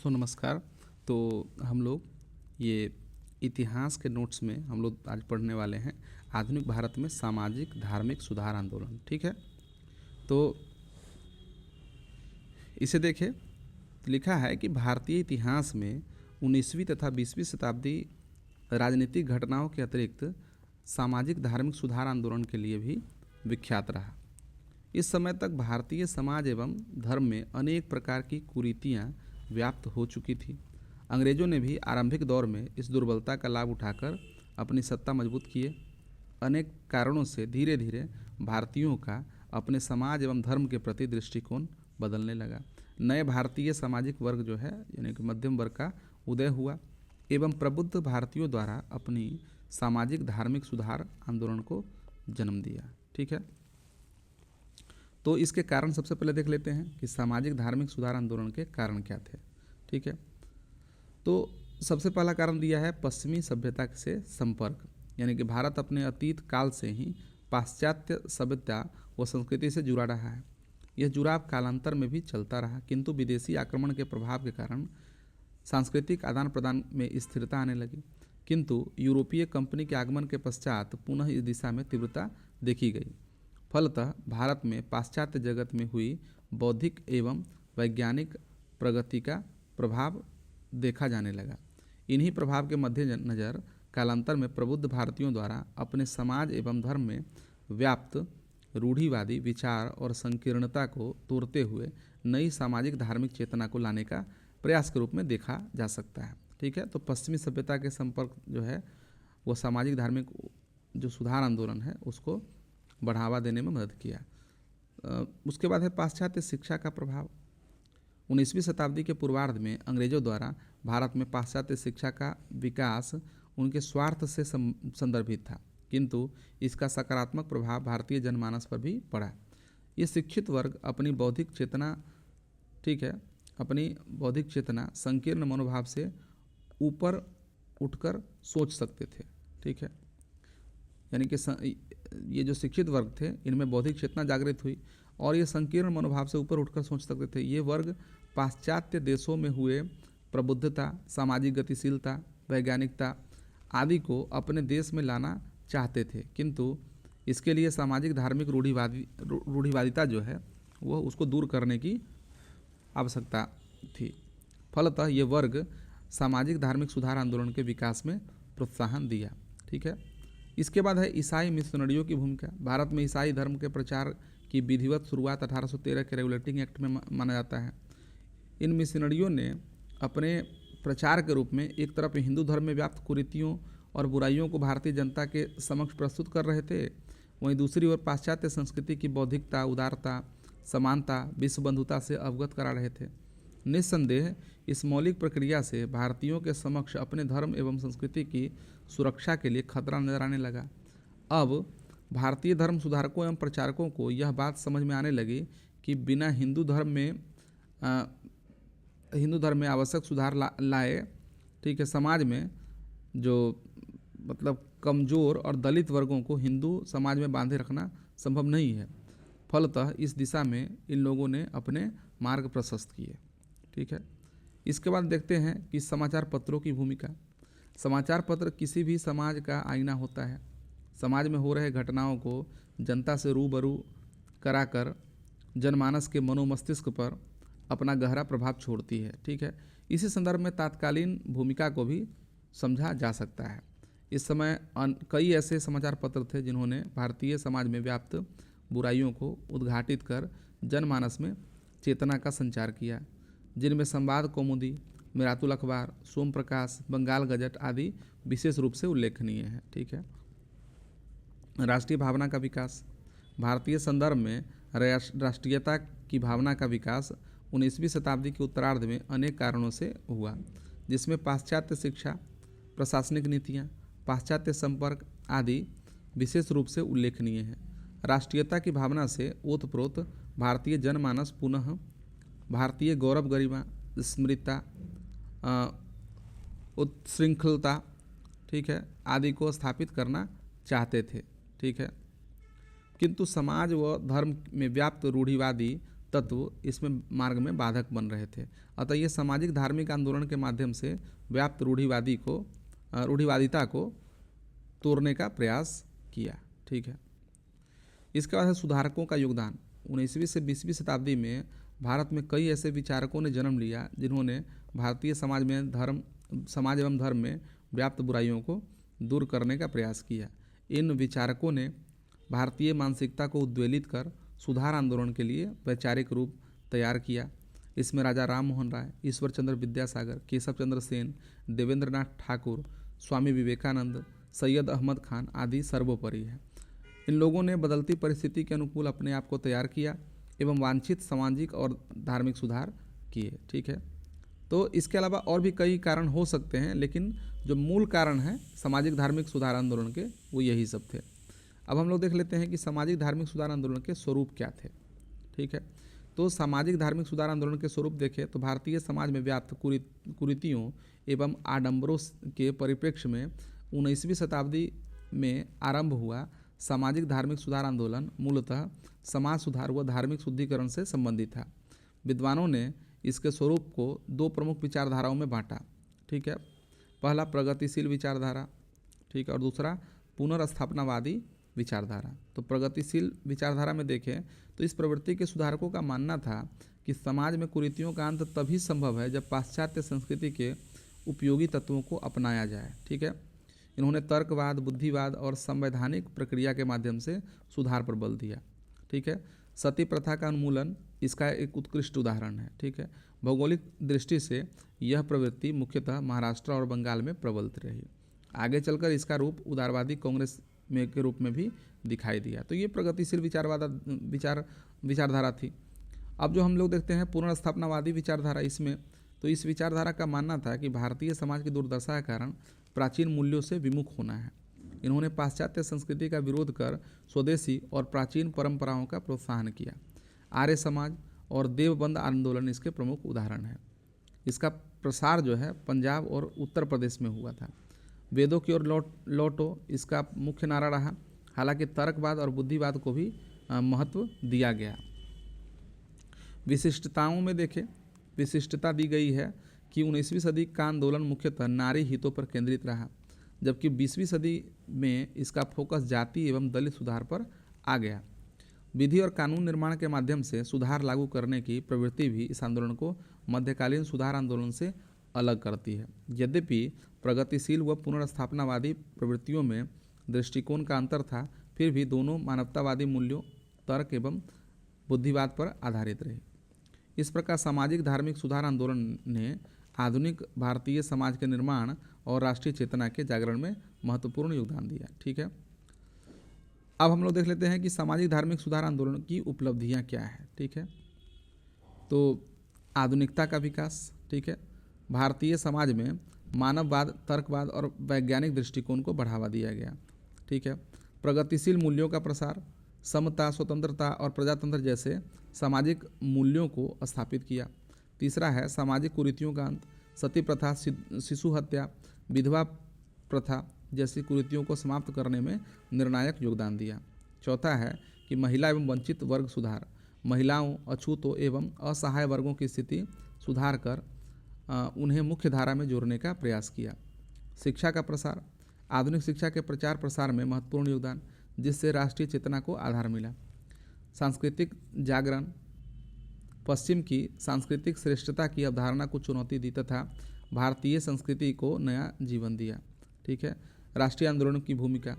दोस्तों नमस्कार। तो हम लोग ये इतिहास के नोट्स में हम लोग आज पढ़ने वाले हैं आधुनिक भारत में सामाजिक धार्मिक सुधार आंदोलन। ठीक है, तो इसे देखें। लिखा है कि भारतीय इतिहास में 19वीं तथा 20वीं शताब्दी राजनीतिक घटनाओं के अतिरिक्त सामाजिक धार्मिक सुधार आंदोलन के लिए भी विख्यात रहा। इस समय तक भारतीय समाज एवं धर्म में अनेक प्रकार की कुरीतियाँ व्याप्त हो चुकी थी। अंग्रेजों ने भी आरंभिक दौर में इस दुर्बलता का लाभ उठाकर अपनी सत्ता मजबूत किए। अनेक कारणों से धीरे धीरे भारतीयों का अपने समाज एवं धर्म के प्रति दृष्टिकोण बदलने लगा। नए भारतीय सामाजिक वर्ग जो है यानी कि मध्यम वर्ग का उदय हुआ एवं प्रबुद्ध भारतीयों द्वारा अपनी सामाजिक धार्मिक सुधार आंदोलन को जन्म दिया। ठीक है, तो इसके कारण सबसे पहले देख लेते हैं कि सामाजिक धार्मिक सुधार आंदोलन के कारण क्या थे। ठीक है, तो सबसे पहला कारण दिया है पश्चिमी सभ्यता से संपर्क, यानी कि भारत अपने अतीत काल से ही पाश्चात्य सभ्यता व संस्कृति से जुड़ा रहा है। यह जुड़ाव कालांतर में भी चलता रहा, किंतु विदेशी आक्रमण के प्रभाव के कारण सांस्कृतिक आदान प्रदान में स्थिरता आने लगी। किंतु यूरोपीय कंपनी के आगमन के पश्चात पुनः इस दिशा में तीव्रता देखी गई। फलतः भारत में पाश्चात्य जगत में हुई बौद्धिक एवं वैज्ञानिक प्रगति का प्रभाव देखा जाने लगा। इन्हीं प्रभाव के मद्देनजर कालांतर में प्रबुद्ध भारतीयों द्वारा अपने समाज एवं धर्म में व्याप्त रूढ़िवादी विचार और संकीर्णता को तोड़ते हुए नई सामाजिक धार्मिक चेतना को लाने का प्रयास के रूप में देखा जा सकता है। ठीक है, तो पश्चिमी सभ्यता के संपर्क जो है वो सामाजिक धार्मिक जो सुधार आंदोलन है उसको बढ़ावा देने में मदद किया। उसके बाद है पाश्चात्य शिक्षा का प्रभाव। 19वीं शताब्दी के पूर्वार्ध में अंग्रेजों द्वारा भारत में पाश्चात्य शिक्षा का विकास उनके स्वार्थ से संदर्भित था, किंतु इसका सकारात्मक प्रभाव भारतीय जनमानस पर भी पड़ा। ये शिक्षित वर्ग अपनी बौद्धिक चेतना, ठीक है, अपनी बौद्धिक चेतना संकीर्ण मनोभाव से ऊपर उठकर सोच सकते थे। ठीक है, यानी कि ये जो शिक्षित वर्ग थे इनमें बौद्धिक चेतना जागृत हुई और ये संकीर्ण मनोभाव से ऊपर उठकर सोच सकते थे। ये वर्ग पाश्चात्य देशों में हुए प्रबुद्धता, सामाजिक गतिशीलता, वैज्ञानिकता आदि को अपने देश में लाना चाहते थे, किंतु इसके लिए सामाजिक धार्मिक रूढ़िवादिता जो है वह उसको दूर करने की आवश्यकता थी। फलतः ये वर्ग सामाजिक धार्मिक सुधार आंदोलन के विकास में प्रोत्साहन दिया। ठीक है, इसके बाद है ईसाई मिशनरियों की भूमिका। भारत में ईसाई धर्म के प्रचार की विधिवत शुरुआत 1813 के रेगुलेटिंग एक्ट में माना जाता है। इन मिशनरियों ने अपने प्रचार के रूप में एक तरफ हिंदू धर्म में व्याप्त कुरीतियों और बुराइयों को भारतीय जनता के समक्ष प्रस्तुत कर रहे थे, वहीं दूसरी ओर पाश्चात्य संस्कृति की बौद्धिकता, उदारता, समानता, विश्व बंधुता से अवगत करा रहे थे। निस्संदेह इस मौलिक प्रक्रिया से भारतीयों के समक्ष अपने धर्म एवं संस्कृति की सुरक्षा के लिए खतरा नजर आने लगा। अब भारतीय धर्म सुधारकों एवं प्रचारकों को यह बात समझ में आने लगी कि बिना हिंदू धर्म में आवश्यक सुधार लाए, ठीक है, समाज में जो मतलब कमज़ोर और दलित वर्गों को हिंदू समाज में बांधे रखना संभव नहीं है। फलतः इस दिशा में इन लोगों ने अपने मार्ग प्रशस्त किए। ठीक है, इसके बाद देखते हैं कि समाचार पत्रों की भूमिका। समाचार पत्र किसी भी समाज का आईना होता है। समाज में हो रहे घटनाओं को जनता से रूबरू कराकर जनमानस के मनोमस्तिष्क पर अपना गहरा प्रभाव छोड़ती है। ठीक है, इसी संदर्भ में तात्कालीन भूमिका को भी समझा जा सकता है। इस समय कई ऐसे समाचार पत्र थे जिन्होंने भारतीय समाज में व्याप्त बुराइयों को उद्घाटित कर जनमानस में चेतना का संचार किया, जिनमें संवाद कौमुदी, मिरातुल अखबार, सोम प्रकाश, बंगाल गजट आदि विशेष रूप से उल्लेखनीय है। ठीक है, राष्ट्रीय भावना का विकास। भारतीय संदर्भ में राष्ट्रीयता की भावना का विकास 19वीं शताब्दी के उत्तरार्ध में अनेक कारणों से हुआ, जिसमें पाश्चात्य शिक्षा, प्रशासनिक नीतियाँ, पाश्चात्य संपर्क आदि विशेष रूप से उल्लेखनीय है। राष्ट्रीयता की भावना से ओतप्रोत भारतीय जनमानस पुनः भारतीय गौरव, गरिमा, स्मृति, उत्शृंखलता, ठीक है, आदि को स्थापित करना चाहते थे। ठीक है, किंतु समाज व धर्म में व्याप्त रूढ़िवादी तत्व इसमें मार्ग में बाधक बन रहे थे। अतः ये सामाजिक धार्मिक आंदोलन के माध्यम से व्याप्त रूढ़िवादिता को तोड़ने का प्रयास किया। ठीक है। इसके बाद है सुधारकों का योगदान। 19वीं से 20वीं शताब्दी में भारत में कई ऐसे विचारकों ने जन्म लिया जिन्होंने भारतीय समाज एवं धर्म में व्याप्त बुराइयों को दूर करने का प्रयास किया। इन विचारकों ने भारतीय मानसिकता को उद्वेलित कर सुधार आंदोलन के लिए वैचारिक रूप तैयार किया। इसमें राजा राम मोहन राय, ईश्वर चंद्र विद्यासागर, केशव चंद्र सेन, देवेंद्रनाथ ठाकुर, स्वामी विवेकानंद, सैयद अहमद खान आदि सर्वोपरि है। इन लोगों ने बदलती परिस्थिति के अनुकूल अपने आप को तैयार किया एवं वांछित सामाजिक और धार्मिक सुधार किए। ठीक है। तो इसके अलावा और भी कई कारण हो सकते हैं, लेकिन जो मूल कारण है सामाजिक धार्मिक सुधार आंदोलन के वो यही सब थे। अब हम लोग देख लेते हैं कि सामाजिक धार्मिक सुधार आंदोलन के स्वरूप क्या थे। ठीक है। तो सामाजिक धार्मिक सुधार आंदोलन के स्वरूप देखें तो भारतीय समाज में व्याप्त कुरीतियों एवं आडंबरों के परिप्रेक्ष्य में 19वीं शताब्दी में आरंभ हुआ सामाजिक धार्मिक सुधार आंदोलन मूलतः समाज सुधार व धार्मिक शुद्धिकरण से संबंधित था। विद्वानों ने इसके स्वरूप को दो प्रमुख विचारधाराओं में बांटा। ठीक है। पहला प्रगतिशील विचारधारा, ठीक है, और दूसरा पुनर्स्थापनावादी विचारधारा। तो प्रगतिशील विचारधारा में देखें तो इस प्रवृत्ति के सुधारकों का मानना था कि समाज में कुरीतियों का अंत तभी संभव है जब पाश्चात्य संस्कृति के उपयोगी तत्वों को अपनाया जाए। ठीक है। इन्होंने तर्कवाद, बुद्धिवाद और संवैधानिक प्रक्रिया के माध्यम से सुधार पर बल दिया। ठीक है। सती प्रथा का उन्मूलन इसका एक उत्कृष्ट उदाहरण है। ठीक है। भौगोलिक दृष्टि से यह प्रवृत्ति मुख्यतः महाराष्ट्र और बंगाल में प्रबल रही। आगे चलकर इसका रूप उदारवादी कांग्रेस में के रूप में भी दिखाई दिया। तो ये प्रगतिशील विचारधारा थी। अब जो हम लोग देखते हैं पुनर्स्थापनावादी विचारधारा, इसमें तो इस विचारधारा का मानना था कि भारतीय समाज की दुर्दशा के कारण प्राचीन मूल्यों से विमुख होना है। इन्होंने पाश्चात्य संस्कृति का विरोध कर स्वदेशी और प्राचीन परंपराओं का प्रोत्साहन किया। आर्य समाज और देवबंद आंदोलन इसके प्रमुख उदाहरण हैं। इसका प्रसार जो है पंजाब और उत्तर प्रदेश में हुआ था। वेदों की ओर लौटो इसका मुख्य नारा रहा। हालांकि तर्कवाद और बुद्धिवाद को भी महत्व दिया गया। विशिष्टताओं में देखें, विशिष्टता दी गई है कि 19वीं सदी का आंदोलन मुख्यतः नारी हितों पर केंद्रित रहा, जबकि 20वीं सदी में इसका फोकस जाति एवं दलित सुधार पर आ गया। विधि और कानून निर्माण के माध्यम से सुधार लागू करने की प्रवृत्ति भी इस आंदोलन को मध्यकालीन सुधार आंदोलन से अलग करती है। यद्यपि प्रगतिशील व पुनर्स्थापनावादी प्रवृत्तियों में दृष्टिकोण का अंतर था, फिर भी दोनों मानवतावादी मूल्यों, तर्क एवं बुद्धिवाद पर आधारित रहे। इस प्रकार सामाजिक धार्मिक सुधार आंदोलन ने आधुनिक भारतीय समाज के निर्माण और राष्ट्रीय चेतना के जागरण में महत्वपूर्ण योगदान दिया। ठीक है। अब हम लोग देख लेते हैं कि सामाजिक धार्मिक सुधार आंदोलन की उपलब्धियां क्या है। ठीक है। तो आधुनिकता का विकास, ठीक है, भारतीय समाज में मानववाद, तर्कवाद और वैज्ञानिक दृष्टिकोण को बढ़ावा दिया गया। ठीक है। प्रगतिशील मूल्यों का प्रसार, समता, स्वतंत्रता और प्रजातंत्र जैसे सामाजिक मूल्यों को स्थापित किया। तीसरा है सामाजिक कुरीतियों का अंत, सती प्रथा, शिशु हत्या, विधवा प्रथा जैसी कुरीतियों को समाप्त करने में निर्णायक योगदान दिया। चौथा है कि महिला एवं वंचित वर्ग सुधार, महिलाओं, अछूतों एवं असहाय वर्गों की स्थिति सुधार कर उन्हें मुख्य धारा में जोड़ने का प्रयास किया। शिक्षा का प्रसार, आधुनिक शिक्षा के प्रचार प्रसार में महत्वपूर्ण योगदान, जिससे राष्ट्रीय चेतना को आधार मिला। सांस्कृतिक जागरण, पश्चिम की सांस्कृतिक श्रेष्ठता की अवधारणा को चुनौती दी तथा भारतीय संस्कृति को नया जीवन दिया। ठीक है। राष्ट्रीय आंदोलन की भूमिका,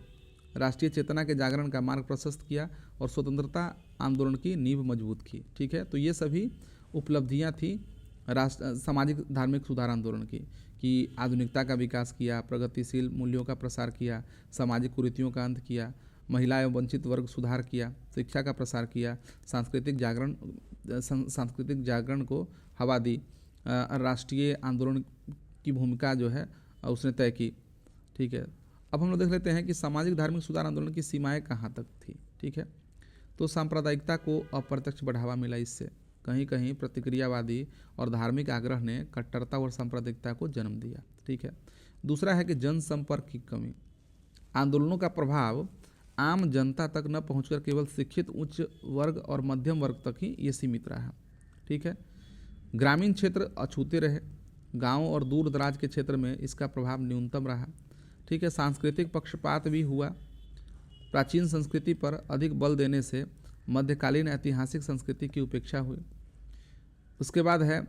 राष्ट्रीय चेतना के जागरण का मार्ग प्रशस्त किया और स्वतंत्रता आंदोलन की नींव मजबूत की। ठीक है। तो ये सभी उपलब्धियां थी सामाजिक धार्मिक सुधार आंदोलन की, कि आधुनिकता का विकास किया, प्रगतिशील मूल्यों का प्रसार किया, सामाजिक कुरीतियों का अंत किया, महिला एवं वंचित वर्ग सुधार किया, शिक्षा का प्रसार किया, सांस्कृतिक जागरण को हवा दी, राष्ट्रीय आंदोलन की भूमिका जो है उसने तय की। ठीक है। अब हम लोग देख लेते हैं कि सामाजिक धार्मिक सुधार आंदोलन की सीमाएं कहाँ तक थी। ठीक है। तो सांप्रदायिकता को अप्रत्यक्ष बढ़ावा मिला। इससे कहीं कहीं प्रतिक्रियावादी और धार्मिक आग्रह ने कट्टरता और सांप्रदायिकता को जन्म दिया। ठीक है। दूसरा है कि जनसंपर्क की कमी, आंदोलनों का प्रभाव आम जनता तक न पहुंचकर केवल शिक्षित उच्च वर्ग और मध्यम वर्ग तक ही ये सीमित रहा। ठीक है। ग्रामीण क्षेत्र अछूते रहे, गांव और दूर दराज के क्षेत्र में इसका प्रभाव न्यूनतम रहा। ठीक है। सांस्कृतिक पक्षपात भी हुआ। प्राचीन संस्कृति पर अधिक बल देने से मध्यकालीन ऐतिहासिक संस्कृति की उपेक्षा हुई। उसके बाद है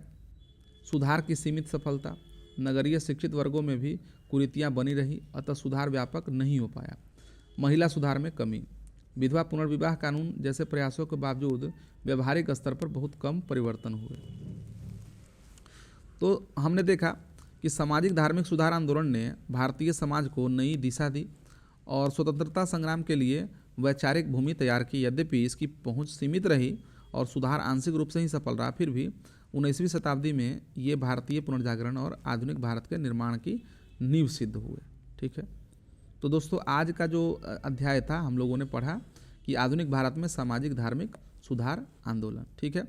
सुधार की सीमित सफलता। नगरीय शिक्षित वर्गों में भी कुरीतियाँ बनी रही, अतः सुधार व्यापक नहीं हो पाया। महिला सुधार में कमी। विधवा पुनर्विवाह कानून जैसे प्रयासों के बावजूद व्यवहारिक स्तर पर बहुत कम परिवर्तन हुए। तो हमने देखा कि सामाजिक धार्मिक सुधार आंदोलन ने भारतीय समाज को नई दिशा दी और स्वतंत्रता संग्राम के लिए वैचारिक भूमि तैयार की। यद्यपि इसकी पहुंच सीमित रही और सुधार आंशिक रूप से ही सफल रहा, फिर भी 19वीं शताब्दी में ये भारतीय पुनर्जागरण और आधुनिक भारत के निर्माण की नींव सिद्ध हुए। ठीक है। तो दोस्तों, आज का जो अध्याय था हम लोगों ने पढ़ा कि आधुनिक भारत में सामाजिक धार्मिक सुधार आंदोलन। ठीक है।